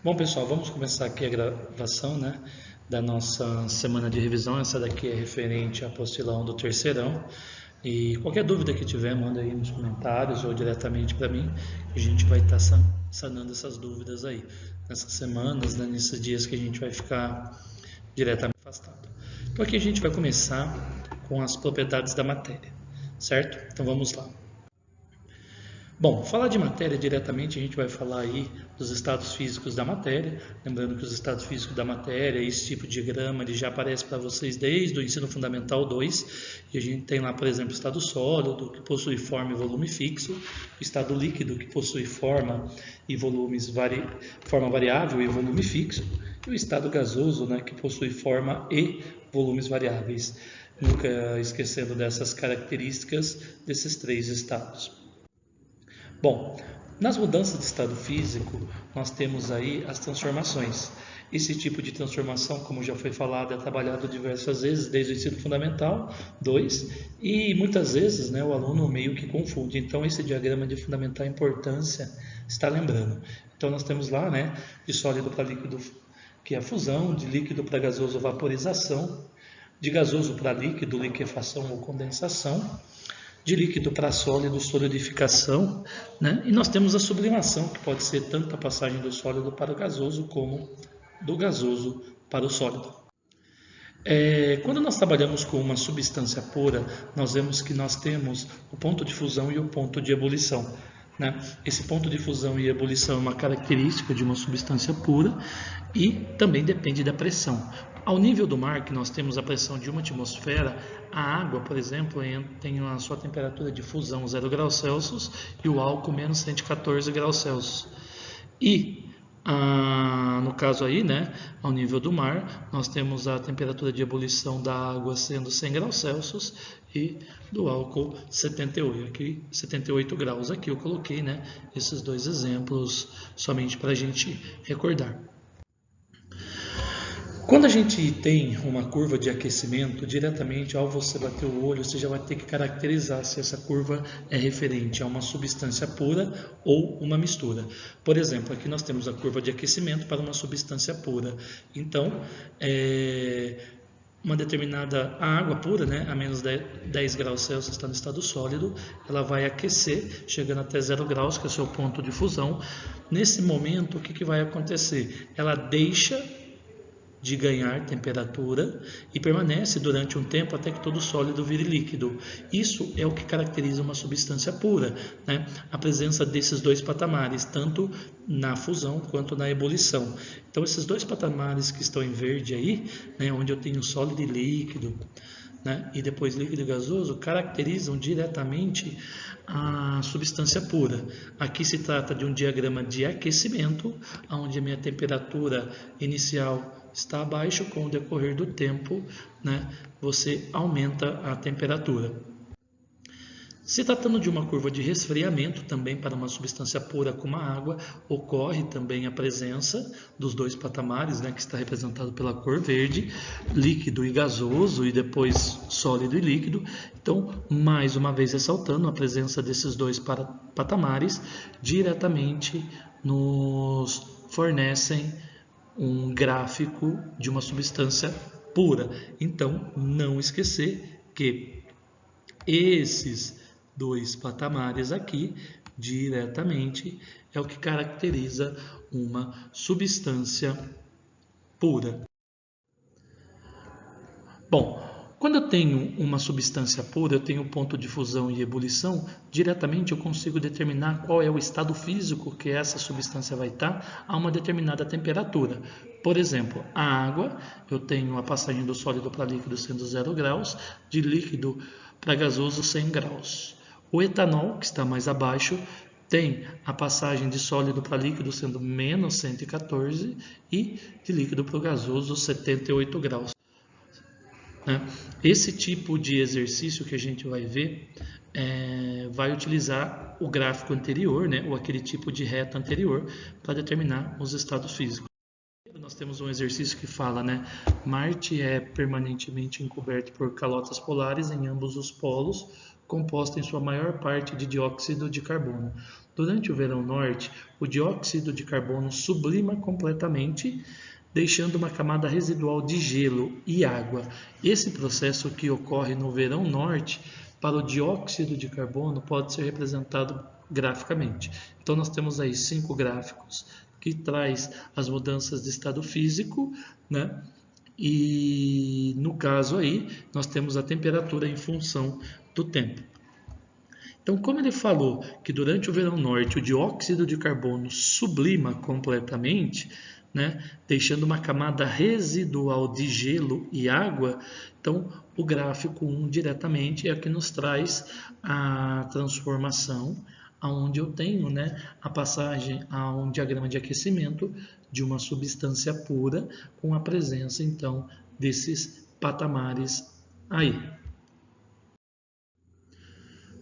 Bom, pessoal, vamos começar aqui a gravação, né, da nossa semana de revisão. Essa daqui é referente à apostila 1 do terceirão. E qualquer dúvida que tiver, manda aí nos comentários ou diretamente para mim. A gente vai estar sanando essas dúvidas aí nessas semanas, né, nesses dias que a gente vai ficar diretamente afastado. Então aqui a gente vai começar com as propriedades da matéria, certo? Então vamos lá. Bom, falar de matéria diretamente, a gente vai falar aí dos estados físicos da matéria. Lembrando que os estados físicos da matéria, esse tipo de diagrama, ele já aparece para vocês desde o ensino fundamental 2. E a gente tem lá, por exemplo, o estado sólido, que possui forma e volume fixo, o estado líquido, que possui forma e forma variável e volume fixo, e o estado gasoso, né, que possui forma e volumes variáveis. Nunca esquecendo dessas características desses três estados. Bom, nas mudanças de estado físico, nós temos aí as transformações. Esse tipo de transformação, como já foi falado, é trabalhado diversas vezes desde o ensino fundamental 2 e muitas vezes, né, o aluno meio que confunde. Então, esse diagrama de fundamental importância está lembrando. Então, nós temos lá, né, de sólido para líquido, que é a fusão, de líquido para gasoso, vaporização, de gasoso para líquido, liquefação ou condensação, de líquido para sólido, solidificação, né? E nós temos a sublimação, que pode ser tanto a passagem do sólido para o gasoso, como do gasoso para o sólido. Quando nós trabalhamos com uma substância pura, nós vemos que nós temos o ponto de fusão e o ponto de ebulição, né? Esse ponto de fusão e ebulição é uma característica de uma substância pura e também depende da pressão. Ao nível do mar, que nós temos a pressão de 1 atmosfera, a água, por exemplo, tem a sua temperatura de fusão 0 graus Celsius e o álcool menos 114 graus Celsius. E, no caso aí, né, ao nível do mar, nós temos a temperatura de ebulição da água sendo 100 graus Celsius e do álcool 78 graus. Aqui eu coloquei, né, esses dois exemplos somente para a gente recordar. Quando a gente tem uma curva de aquecimento, diretamente ao você bater o olho, você já vai ter que caracterizar se essa curva é referente a uma substância pura ou uma mistura. Por exemplo, aqui nós temos a curva de aquecimento para uma substância pura. Então, uma determinada água pura, né, a menos 10 graus Celsius, está no estado sólido, ela vai aquecer, chegando até 0 graus, que é o seu ponto de fusão. Nesse momento, o que vai acontecer? Ela deixa de ganhar temperatura e permanece durante um tempo até que todo sólido vire líquido. Isso é o que caracteriza uma substância pura, né? A presença desses dois patamares, tanto na fusão quanto na ebulição. Então, esses dois patamares que estão em verde aí, né, onde eu tenho sólido e líquido, né, e depois líquido e gasoso, caracterizam diretamente a substância pura. Aqui se trata de um diagrama de aquecimento, onde a minha temperatura inicial está abaixo. Com o decorrer do tempo, né, você aumenta a temperatura. Se tratando de uma curva de resfriamento, também para uma substância pura como a água, ocorre também a presença dos dois patamares, né, que está representado pela cor verde, líquido e gasoso, e depois sólido e líquido. Então, mais uma vez ressaltando a presença desses dois patamares, diretamente nos fornecem um gráfico de uma substância pura. Então, não esquecer que esses dois patamares aqui, diretamente, é o que caracteriza uma substância pura. Bom, quando eu tenho uma substância pura, eu tenho ponto de fusão e ebulição, diretamente eu consigo determinar qual é o estado físico que essa substância vai estar a uma determinada temperatura. Por exemplo, a água, eu tenho a passagem do sólido para líquido sendo 0 graus, de líquido para gasoso 100 graus. O etanol, que está mais abaixo, tem a passagem de sólido para líquido sendo menos 114 e de líquido para o gasoso 78 graus. Esse tipo de exercício que a gente vai ver vai utilizar o gráfico anterior, né, ou aquele tipo de reta anterior, para determinar os estados físicos. Nós temos um exercício que fala, né, Marte é permanentemente encoberto por calotas polares em ambos os polos, composta em sua maior parte de dióxido de carbono. Durante o verão norte, o dióxido de carbono sublima completamente, deixando uma camada residual de gelo e água. Esse processo que ocorre no verão norte, para o dióxido de carbono, pode ser representado graficamente. Então nós temos aí 5 gráficos que traz as mudanças de estado físico, né? E no caso aí nós temos a temperatura em função do tempo. Então, como ele falou que durante o verão norte o dióxido de carbono sublima completamente, né, deixando uma camada residual de gelo e água, então o gráfico 1 diretamente é o que nos traz a transformação, onde eu tenho, né, a passagem a um diagrama de aquecimento de uma substância pura com a presença então desses patamares aí.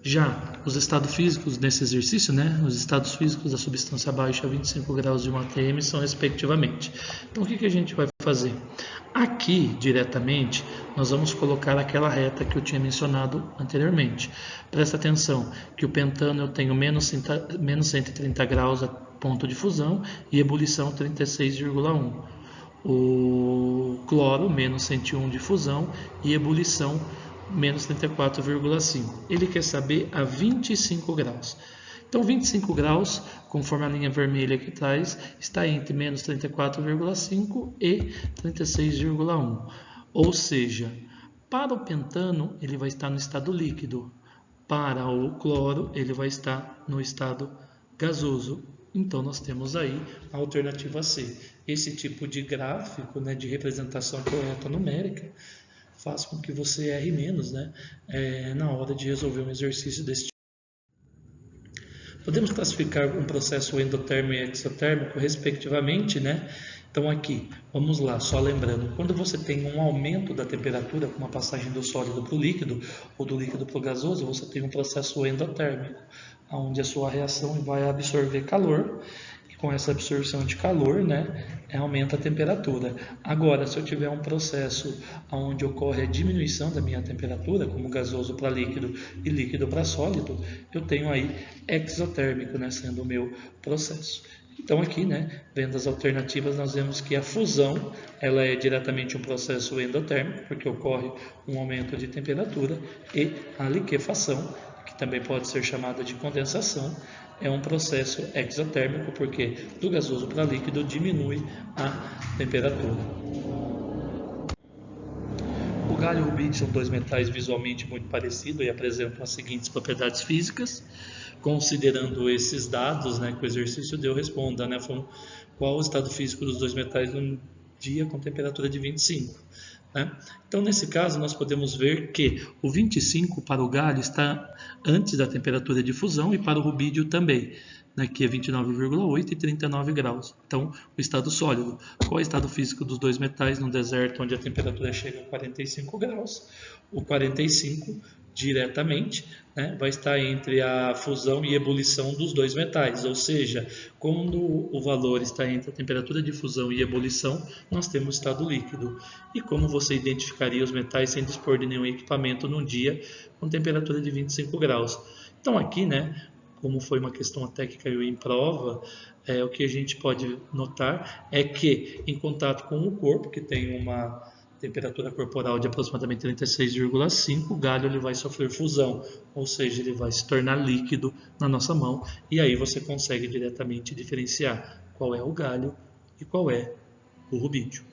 Já os estados físicos nesse exercício, né, os estados físicos da substância abaixo a 25 graus de 1 atm são respectivamente. Então o que a gente vai fazer? Aqui, diretamente, nós vamos colocar aquela reta que eu tinha mencionado anteriormente. Presta atenção que o pentano eu tenho menos 130 graus a ponto de fusão e ebulição 36,1. O cloro, menos 101 de fusão e ebulição menos 34,5. Ele quer saber a 25 graus. Então, 25 graus, conforme a linha vermelha que traz, está entre menos 34,5 e 36,1. Ou seja, para o pentano, ele vai estar no estado líquido. Para o cloro, ele vai estar no estado gasoso. Então, nós temos aí a alternativa C. Esse tipo de gráfico, né, de representação correta numérica faz com que você erre menos, né, na hora de resolver um exercício desse tipo. Podemos classificar um processo endotérmico e exotérmico, respectivamente, né? Então aqui, vamos lá, só lembrando, quando você tem um aumento da temperatura, com uma passagem do sólido para o líquido, ou do líquido para o gasoso, você tem um processo endotérmico, onde a sua reação vai absorver calor, e com essa absorção de calor, né, aumenta a temperatura. Agora, se eu tiver um processo onde ocorre a diminuição da minha temperatura, como gasoso para líquido e líquido para sólido, eu tenho aí exotérmico, né, sendo o meu processo. Então aqui, né, vendo as alternativas, nós vemos que a fusão ela é diretamente um processo endotérmico, porque ocorre um aumento de temperatura, e a liquefação, que também pode ser chamada de condensação, é um processo exotérmico, porque do gasoso para líquido diminui a temperatura. O galho e o rubídio são dois metais visualmente muito parecidos e apresentam as seguintes propriedades físicas. Considerando esses dados, né, que o exercício deu, responda, né, qual o estado físico dos dois metais num dia com temperatura de 25. Né? Então, nesse caso, nós podemos ver que o 25 para o galho está antes da temperatura de fusão e para o rubídio também, né, que é 29,8 e 39 graus. Então, o estado sólido. Qual é o estado físico dos dois metais no deserto, onde a temperatura chega a 45 graus? O 45 diretamente, né, vai estar entre a fusão e ebulição dos dois metais, ou seja, quando o valor está entre a temperatura de fusão e ebulição, nós temos estado líquido. E como você identificaria os metais sem dispor de nenhum equipamento num dia com temperatura de 25 graus? Então aqui, né, como foi uma questão até que caiu em prova, o que a gente pode notar é que em contato com o corpo, que tem uma temperatura corporal de aproximadamente 36,5, o galho ele vai sofrer fusão, ou seja, ele vai se tornar líquido na nossa mão, e aí você consegue diretamente diferenciar qual é o galho e qual é o rubídio.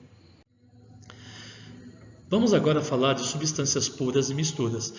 Vamos agora falar de substâncias puras e misturas.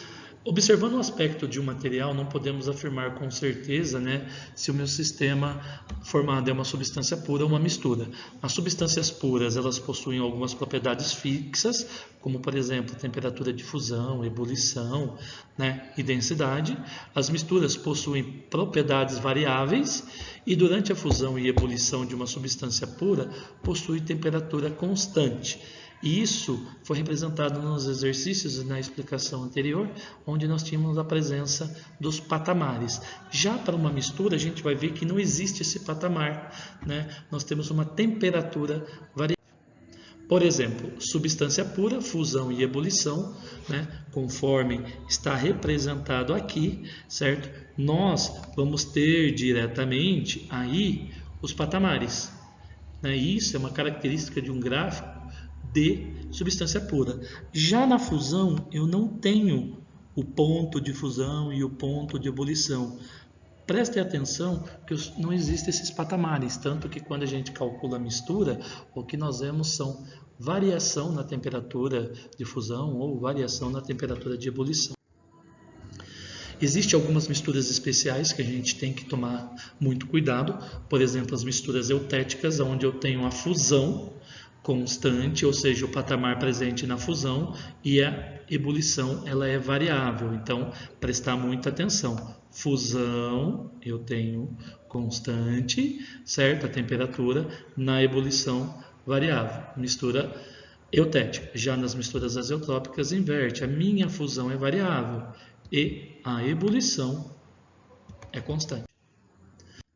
Observando o aspecto de um material, não podemos afirmar com certeza, né, se o meu sistema formado é uma substância pura ou uma mistura. As substâncias puras, elas possuem algumas propriedades fixas, como por exemplo, temperatura de fusão, ebulição, né, e densidade. As misturas possuem propriedades variáveis e durante a fusão e ebulição de uma substância pura, possui temperatura constante. E isso foi representado nos exercícios e na explicação anterior, onde nós tínhamos a presença dos patamares. Já para uma mistura, a gente vai ver que não existe esse patamar, né? Nós temos uma temperatura variável. Por exemplo, substância pura, fusão e ebulição, né, conforme está representado aqui, certo? Nós vamos ter diretamente aí os patamares, né? Isso é uma característica de um gráfico de substância pura. Já na fusão, eu não tenho o ponto de fusão e o ponto de ebulição. Prestem atenção que não existem esses patamares, tanto que quando a gente calcula a mistura, o que nós vemos são variação na temperatura de fusão ou variação na temperatura de ebulição. Existem algumas misturas especiais que a gente tem que tomar muito cuidado, por exemplo, as misturas eutéticas, onde eu tenho a fusão constante, ou seja, o patamar presente na fusão, e a ebulição ela é variável, então prestar muita atenção. Fusão eu tenho constante, certo? A temperatura, na ebulição variável, mistura eutética. Já nas misturas azeotrópicas inverte, a minha fusão é variável e a ebulição é constante.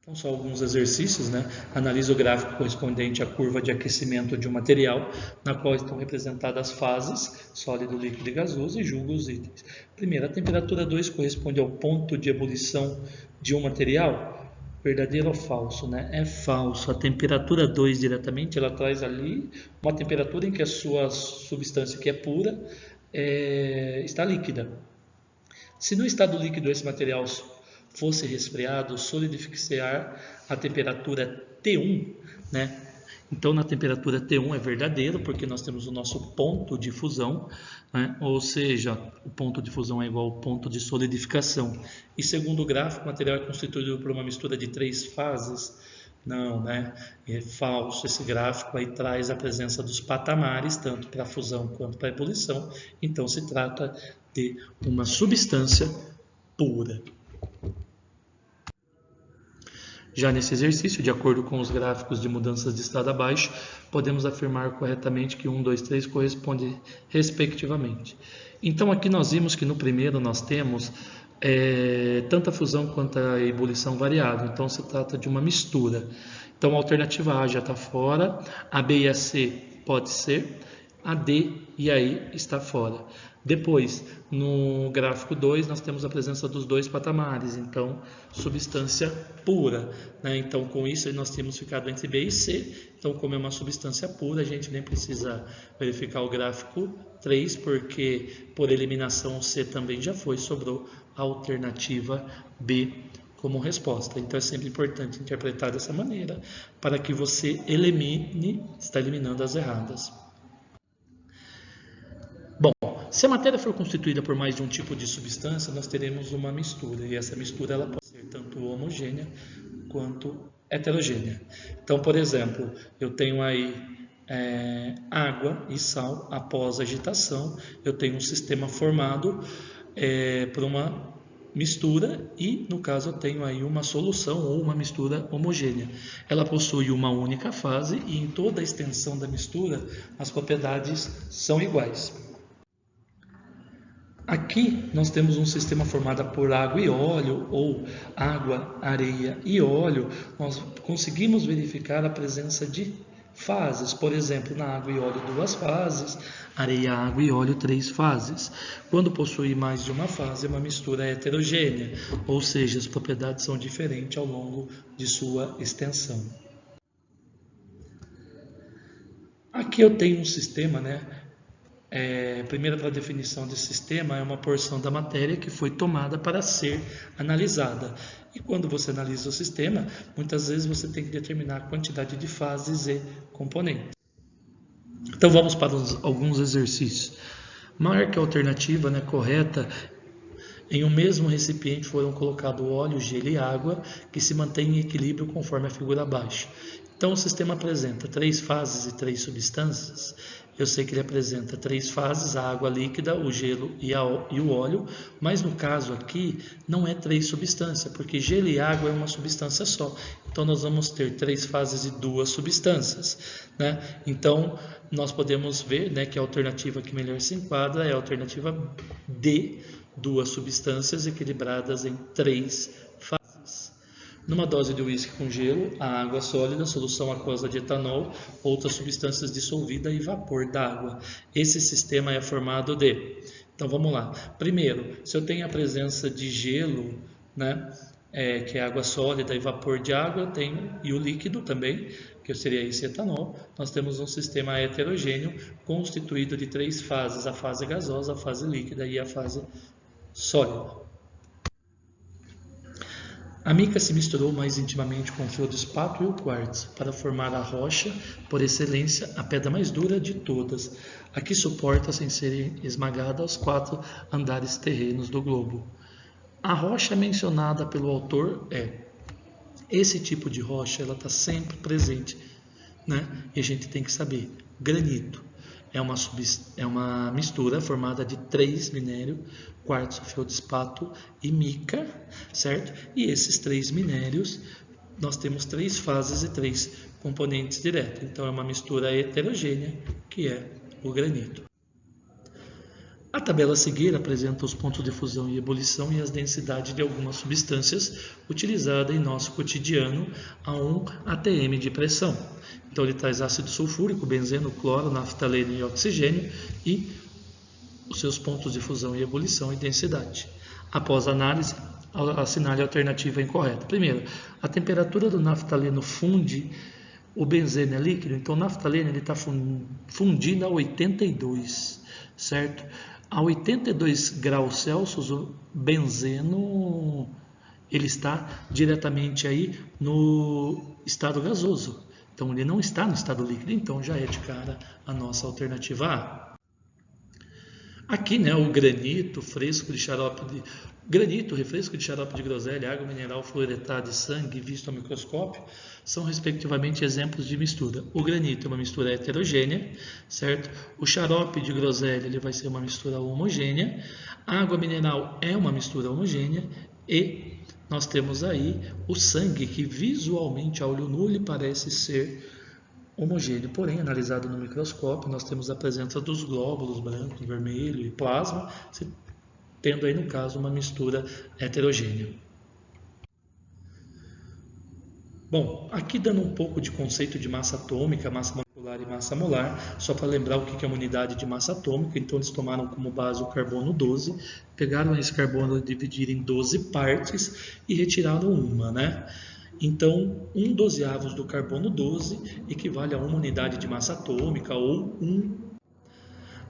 Então, só alguns exercícios, né? Analise o gráfico correspondente à curva de aquecimento de um material, na qual estão representadas as fases, sólido, líquido e gasoso, e julgue os itens. Primeiro, a temperatura 2 corresponde ao ponto de ebulição de um material? Verdadeiro ou falso, né? É falso. A temperatura 2 diretamente, ela traz ali uma temperatura em que a sua substância, que é pura, está líquida. Se no estado líquido esse material fosse resfriado, solidificar a temperatura T1, né? Então, na temperatura T1 é verdadeiro, porque nós temos o nosso ponto de fusão, né? Ou seja, o ponto de fusão é igual ao ponto de solidificação. E segundo o gráfico, o material é constituído por uma mistura de 3 fases. Não, né? É falso. Esse gráfico aí traz a presença dos patamares, tanto para a fusão quanto para a ebulição. Então, se trata de uma substância pura. Já nesse exercício, de acordo com os gráficos de mudanças de estado abaixo, podemos afirmar corretamente que 1, 2, 3 corresponde respectivamente. Então aqui nós vimos que no primeiro nós temos tanto a fusão quanto a ebulição variável, então se trata de uma mistura. Então a alternativa A já está fora, a B e a C pode ser, a D e a E está fora. Depois, no gráfico 2, nós temos a presença dos dois patamares, então, substância pura, né? Então, com isso, nós temos ficado entre B e C. Então, como é uma substância pura, a gente nem precisa verificar o gráfico 3, porque, por eliminação, o C também já foi, sobrou a alternativa B como resposta. Então, é sempre importante interpretar dessa maneira, para que você está eliminando as erradas. Se a matéria for constituída por mais de um tipo de substância, nós teremos uma mistura, e essa mistura ela pode ser tanto homogênea quanto heterogênea. Então, por exemplo, eu tenho aí água e sal após agitação, eu tenho um sistema formado por uma mistura e, no caso, eu tenho aí uma solução ou uma mistura homogênea. Ela possui uma única fase e em toda a extensão da mistura as propriedades são iguais. Aqui nós temos um sistema formado por água e óleo, ou água, areia e óleo. Nós conseguimos verificar a presença de fases. Por exemplo, na água e óleo 2 fases, areia, água e óleo 3 fases. Quando possui mais de uma fase, é uma mistura heterogênea, ou seja, as propriedades são diferentes ao longo de sua extensão. Aqui eu tenho um sistema, né? Primeiro, para a definição de sistema, é uma porção da matéria que foi tomada para ser analisada. E quando você analisa o sistema, muitas vezes você tem que determinar a quantidade de fases e componentes. Então vamos para alguns exercícios. Marque a alternativa, né, correta. Em um mesmo recipiente foram colocados óleo, gelo e água, que se mantém em equilíbrio conforme a figura abaixo. Então o sistema apresenta 3 fases e 3 substâncias. Eu sei que ele apresenta 3 fases, a água líquida, o gelo e o óleo, mas no caso aqui não é 3 substâncias, porque gelo e água é uma substância só. Então nós vamos ter 3 fases e 2 substâncias, né? Então nós podemos ver, né, que a alternativa que melhor se enquadra é a alternativa D, 2 substâncias equilibradas em 3 fases. Numa dose de uísque com gelo, a água sólida, solução aquosa de etanol, outras substâncias dissolvidas e vapor d'água. Esse sistema é formado de... Então vamos lá. Primeiro, se eu tenho a presença de gelo, né, que é água sólida e vapor de água, eu tenho, e o líquido também, que seria esse etanol, nós temos um sistema heterogêneo constituído de 3 fases, a fase gasosa, a fase líquida e a fase sólida. A mica se misturou mais intimamente com o feldespato e o quartzo para formar a rocha, por excelência, a pedra mais dura de todas, a que suporta sem ser esmagada os 4 andares terrenos do globo. A rocha mencionada pelo autor esse tipo de rocha, ela está sempre presente, né? E a gente tem que saber, granito é uma mistura formada de 3 minérios, quartzo, feldespato e mica, certo? E esses 3 minérios, nós temos 3 fases e 3 componentes diretos. Então é uma mistura heterogênea, que é o granito. A tabela a seguir apresenta os pontos de fusão e ebulição e as densidades de algumas substâncias utilizadas em nosso cotidiano a 1 atm de pressão. Então ele traz ácido sulfúrico, benzeno, cloro, naftaleno e oxigênio e os seus pontos de fusão e ebulição e densidade. Após a análise, assinale a alternativa incorreta. Primeiro, a temperatura do naftaleno funde o benzeno é líquido, então o naftaleno está fundindo a 82, certo? A 82 graus Celsius, o benzeno ele está diretamente aí no estado gasoso. Então ele não está no estado líquido, então já é de cara a nossa alternativa A. Aqui, né, o granito, refresco de xarope de groselha, água mineral fluoretada e sangue visto ao microscópio são respectivamente exemplos de mistura. O granito é uma mistura heterogênea, certo? O xarope de groselha ele vai ser uma mistura homogênea. A água mineral é uma mistura homogênea e nós temos aí o sangue que visualmente a olho nu lhe parece ser homogêneo, porém, analisado no microscópio, nós temos a presença dos glóbulos branco, vermelho e plasma, tendo aí no caso uma mistura heterogênea. Bom, aqui dando um pouco de conceito de massa atômica, massa molecular e massa molar, só para lembrar o que é uma unidade de massa atômica. Então eles tomaram como base o carbono 12, pegaram esse carbono, dividiram em 12 partes e retiraram uma, né? Então, 1/12 do carbono 12 equivale a uma unidade de massa atômica ou 1.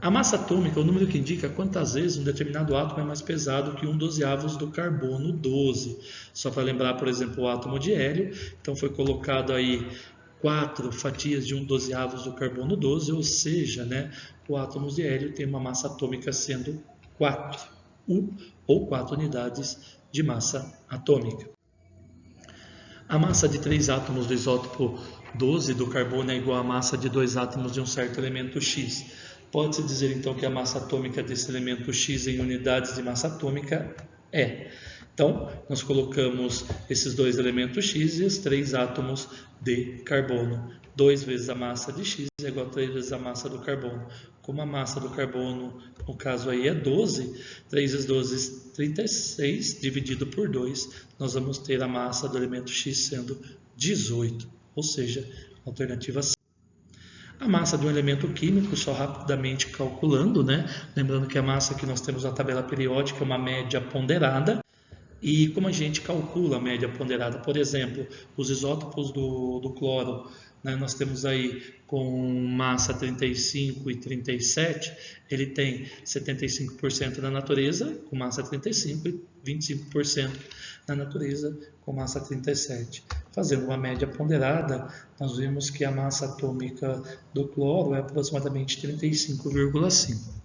A massa atômica é o número que indica quantas vezes um determinado átomo é mais pesado que 1/12 do carbono 12. Só para lembrar, por exemplo, o átomo de hélio. Então, foi colocado aí 4 fatias de 1/12 do carbono 12, ou seja, né, o átomo de hélio tem uma massa atômica sendo 4, ou 4 unidades de massa atômica. A massa de 3 átomos do isótopo 12 do carbono é igual à massa de 2 átomos de um certo elemento X. Pode-se dizer então que a massa atômica desse elemento X em unidades de massa atômica é. Então, nós colocamos esses 2 elementos X e os 3 átomos de carbono. 2 vezes a massa de X é igual a 3 vezes a massa do carbono. Como a massa do carbono, no caso aí é 12, 3 vezes 12, 36, dividido por 2, nós vamos ter a massa do elemento X sendo 18, ou seja, alternativa C. A massa de um elemento químico, só rapidamente calculando, né? Lembrando que a massa que nós temos na tabela periódica é uma média ponderada. E como a gente calcula a média ponderada? Por exemplo, os isótopos do cloro, né, nós temos aí com massa 35 e 37, ele tem 75% na natureza com massa 35 e 25% na natureza com massa 37. Fazendo uma média ponderada, nós vemos que a massa atômica do cloro é aproximadamente 35,5.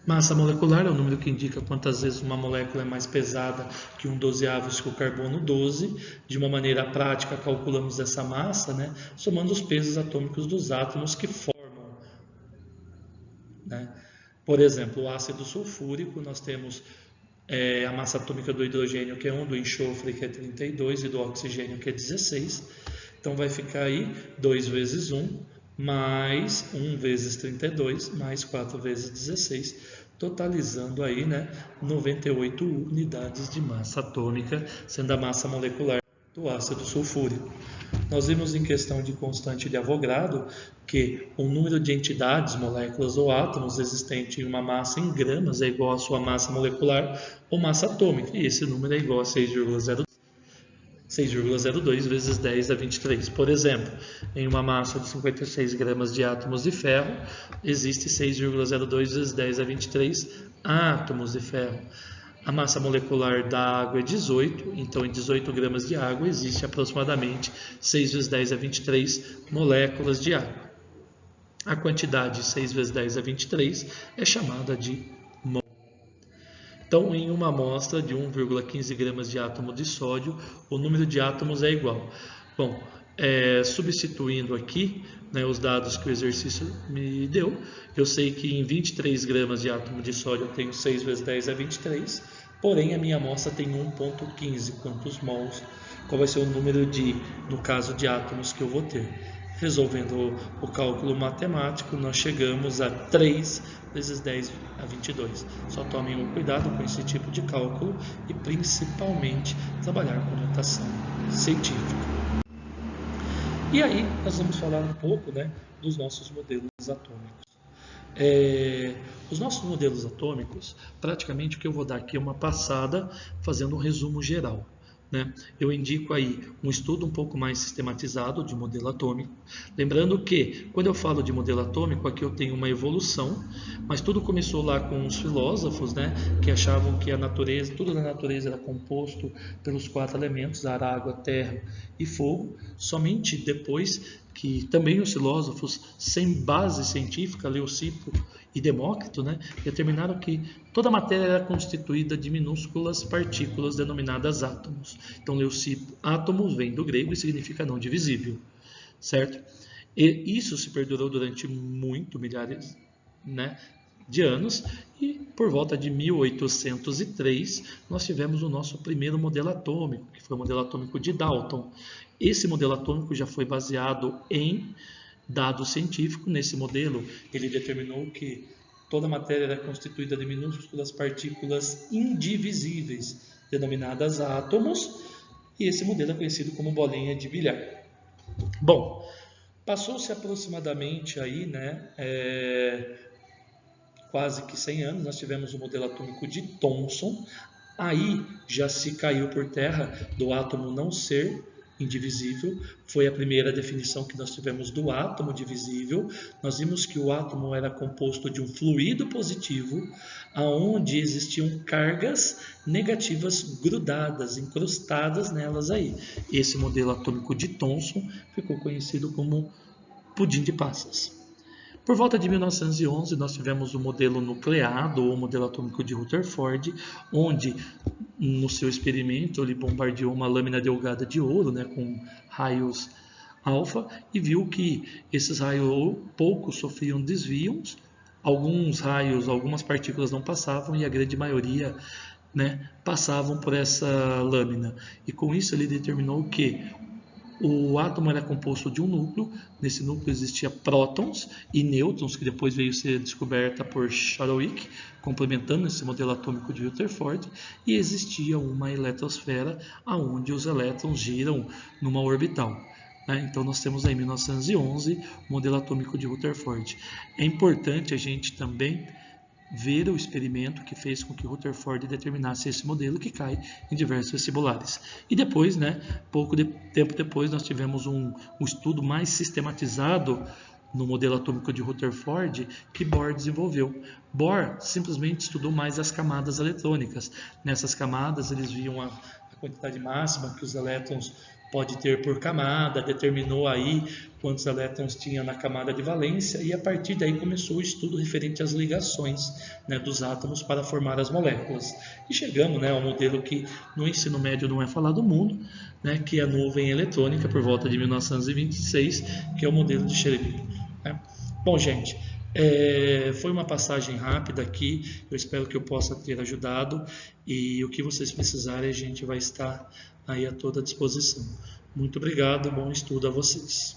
Massa molecular é o número que indica quantas vezes uma molécula é mais pesada que 1/12 que o carbono 12. De uma maneira prática, calculamos essa massa, né, somando os pesos atômicos dos átomos que formam, né? Por exemplo, o ácido sulfúrico, nós temos a massa atômica do hidrogênio, que é 1, do enxofre, que é 32, e do oxigênio, que é 16. Então vai ficar aí 2 vezes 1, mais 1 vezes 32, mais 4 vezes 16, totalizando aí, né, 98 unidades de massa atômica, sendo a massa molecular do ácido sulfúrico. Nós vimos em questão de constante de Avogadro que o número de entidades, moléculas ou átomos existente em uma massa em gramas é igual à sua massa molecular ou massa atômica, e esse número é igual a 6,02 vezes 10 a 23. Por exemplo, em uma massa de 56 gramas de átomos de ferro, existe 6,02 vezes 10 a 23 átomos de ferro. A massa molecular da água é 18, então em 18 gramas de água existe aproximadamente 6 vezes 10 a 23 moléculas de água. A quantidade 6 vezes 10 a 23 é chamada de mol. Então, em uma amostra de 1,15 gramas de átomo de sódio, o número de átomos é igual. Bom, substituindo aqui, né, os dados que o exercício me deu, eu sei que em 23 gramas de átomo de sódio eu tenho 6 vezes 10 a 23, porém a minha amostra tem 1,15. Quantos mols? Qual vai ser o número no caso de átomos que eu vou ter? Resolvendo o cálculo matemático, nós chegamos a 3 vezes 10 a 22. Só tomem um cuidado com esse tipo de cálculo e principalmente trabalhar com notação científica. E aí nós vamos falar um pouco, né, dos nossos modelos atômicos. Os nossos modelos atômicos, praticamente o que eu vou dar aqui é uma passada fazendo um resumo geral. Eu indico aí um estudo um pouco mais sistematizado de modelo atômico. Lembrando que, quando eu falo de modelo atômico, aqui eu tenho uma evolução, mas tudo começou lá com os filósofos, que achavam que a natureza, tudo na natureza era composto pelos 4 elementos, ar, água, terra e fogo. Somente depois que também os filósofos, sem base científica, Leucipo e Demócrito, determinaram que toda a matéria era constituída de minúsculas partículas denominadas átomos. Então, Leucipo, átomos, vem do grego e significa não divisível, certo? E isso se perdurou durante milhares, de anos, e por volta de 1803 nós tivemos o nosso primeiro modelo atômico, que foi o modelo atômico de Dalton. Esse modelo atômico já foi baseado em dado científico. Nesse modelo, ele determinou que toda a matéria era constituída de minúsculas partículas indivisíveis, denominadas átomos, e esse modelo é conhecido como bolinha de bilhar. Bom, passou-se aproximadamente aí, quase que 100 anos, nós tivemos o modelo atômico de Thomson. Aí já se caiu por terra do átomo não ser indivisível. Foi a primeira definição que nós tivemos do átomo divisível. Nós vimos que o átomo era composto de um fluido positivo, aonde existiam cargas negativas grudadas, incrustadas nelas aí. Esse modelo atômico de Thomson ficou conhecido como pudim de passas. Por volta de 1911, nós tivemos o modelo nucleado, ou modelo atômico de Rutherford, onde, no seu experimento, ele bombardeou uma lâmina delgada de ouro, com raios alfa, e viu que esses raios poucos sofriam desvios, alguns raios, algumas partículas não passavam, e a grande maioria passavam por essa lâmina. E com isso ele determinou que o átomo era composto de um núcleo. Nesse núcleo existia prótons e nêutrons, que depois veio ser descoberta por Chadwick, complementando esse modelo atômico de Rutherford, e existia uma eletrosfera, onde os elétrons giram numa orbital. Então nós temos aí em 1911 o modelo atômico de Rutherford. É importante a gente também ver o experimento que fez com que Rutherford determinasse esse modelo, que cai em diversos vestibulares. E depois, tempo depois, nós tivemos um estudo mais sistematizado no modelo atômico de Rutherford que Bohr desenvolveu. Bohr simplesmente estudou mais as camadas eletrônicas. Nessas camadas eles viam a quantidade máxima que os elétrons pode ter por camada, determinou aí quantos elétrons tinha na camada de valência, e a partir daí começou o estudo referente às ligações dos átomos para formar as moléculas. E chegamos ao modelo que no ensino médio não é falado muito, que é a nuvem eletrônica, por volta de 1926, que é o modelo de Schrödinger. Bom, gente, foi uma passagem rápida aqui, eu espero que eu possa ter ajudado, e o que vocês precisarem a gente vai estar aí a toda disposição. Muito obrigado, bom estudo a vocês.